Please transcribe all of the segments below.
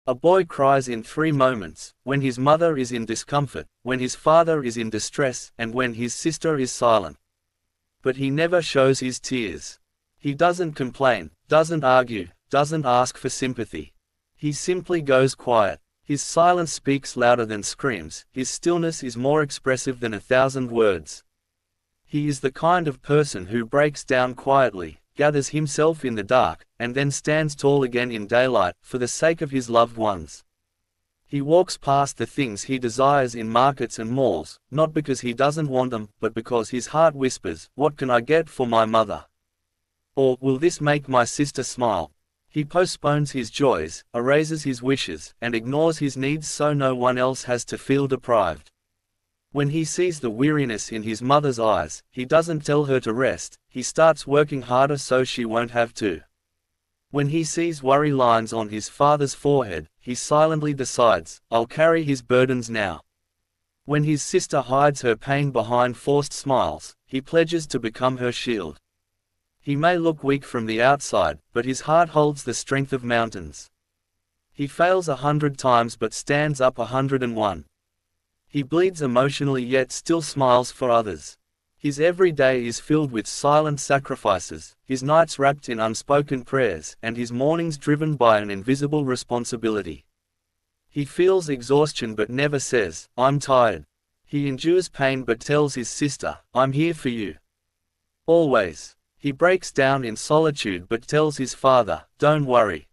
A boy cries in 3 moments: when his mother is in discomfort, when his father is in distress, and when his sister is silent. But he never shows his tears. He doesn't complain, doesn't argue, doesn't ask for sympathy. He simply goes quiet. His silence speaks louder than screams, his stillness is more expressive than 1,000 words. He is the kind of person who breaks down quietly, gathers himself in the dark, and then stands tall again in daylight, for the sake of his loved ones. He walks past the things he desires in markets and malls, not because he doesn't want them, but because his heart whispers, "What can I get for my mother?" Or, "Will this make my sister smile?" He postpones his joys, erases his wishes, and ignores his needs so no one else has to feel deprived. When he sees the weariness in his mother's eyes, he doesn't tell her to rest, he starts working harder so she won't have to. When he sees worry lines on his father's forehead, he silently decides, "I'll carry his burdens now." When his sister hides her pain behind forced smiles, he pledges to become her shield. He may look weak from the outside, but his heart holds the strength of mountains. He fails 100 times but stands up 101. He bleeds emotionally yet still smiles for others. His every day is filled with silent sacrifices, his nights wrapped in unspoken prayers, and his mornings driven by an invisible responsibility. He feels exhaustion but never says, "I'm tired." He endures pain but tells his sister, "I'm here for you." Always. He breaks down in solitude but tells his father, "Don't worry.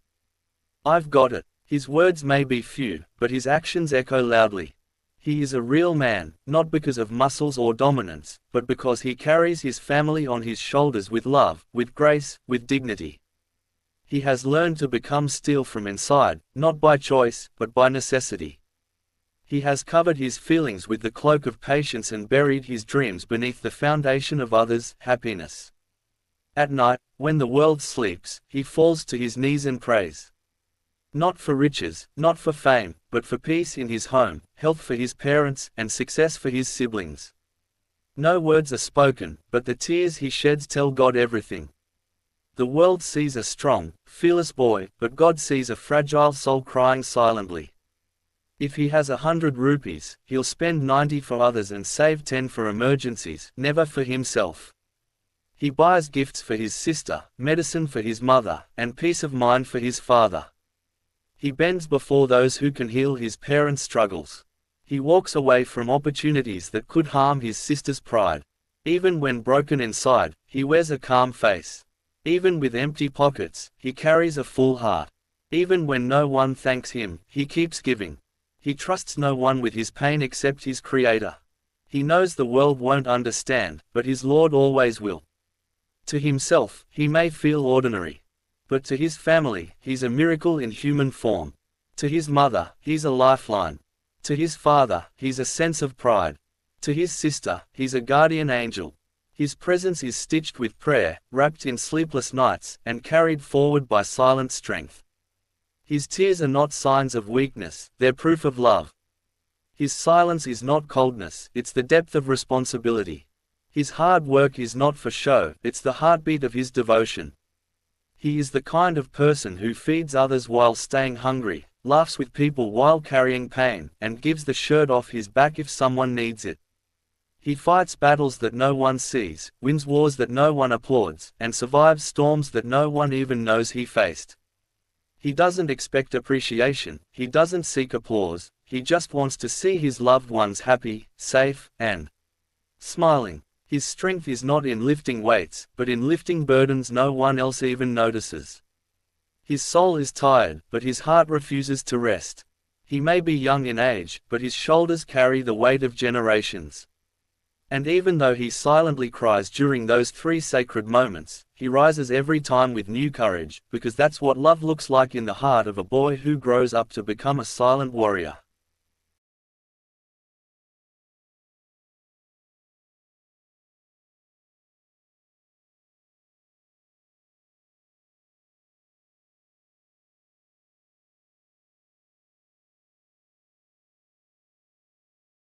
I've got it." His words may be few, but his actions echo loudly. He is a real man, not because of muscles or dominance, but because he carries his family on his shoulders with love, with grace, with dignity. He has learned to become steel from inside, not by choice, but by necessity. He has covered his feelings with the cloak of patience and buried his dreams beneath the foundation of others' happiness. At night, when the world sleeps, he falls to his knees and prays. Not for riches, not for fame, but for peace in his home, health for his parents, and success for his siblings. No words are spoken, but the tears he sheds tell God everything. The world sees a strong, fearless boy, but God sees a fragile soul crying silently. If he has 100 rupees, he'll spend 90 for others and save 10 for emergencies, never for himself. He buys gifts for his sister, medicine for his mother, and peace of mind for his father. He bends before those who can heal his parents' struggles. He walks away from opportunities that could harm his sister's pride. Even when broken inside, he wears a calm face. Even with empty pockets, he carries a full heart. Even when no one thanks him, he keeps giving. He trusts no one with his pain except his Creator. He knows the world won't understand, but his Lord always will. To himself, he may feel ordinary. But to his family, he's a miracle in human form. To his mother, he's a lifeline. To his father, he's a sense of pride. To his sister, he's a guardian angel. His presence is stitched with prayer, wrapped in sleepless nights, and carried forward by silent strength. His tears are not signs of weakness, they're proof of love. His silence is not coldness, it's the depth of responsibility. His hard work is not for show, it's the heartbeat of his devotion. He is the kind of person who feeds others while staying hungry, laughs with people while carrying pain, and gives the shirt off his back if someone needs it. He fights battles that no one sees, wins wars that no one applauds, and survives storms that no one even knows he faced. He doesn't expect appreciation, he doesn't seek applause, he just wants to see his loved ones happy, safe, and smiling. His strength is not in lifting weights, but in lifting burdens no one else even notices. His soul is tired, but his heart refuses to rest. He may be young in age, but his shoulders carry the weight of generations. And even though he silently cries during those 3 sacred moments, he rises every time with new courage, because that's what love looks like in the heart of a boy who grows up to become a silent warrior.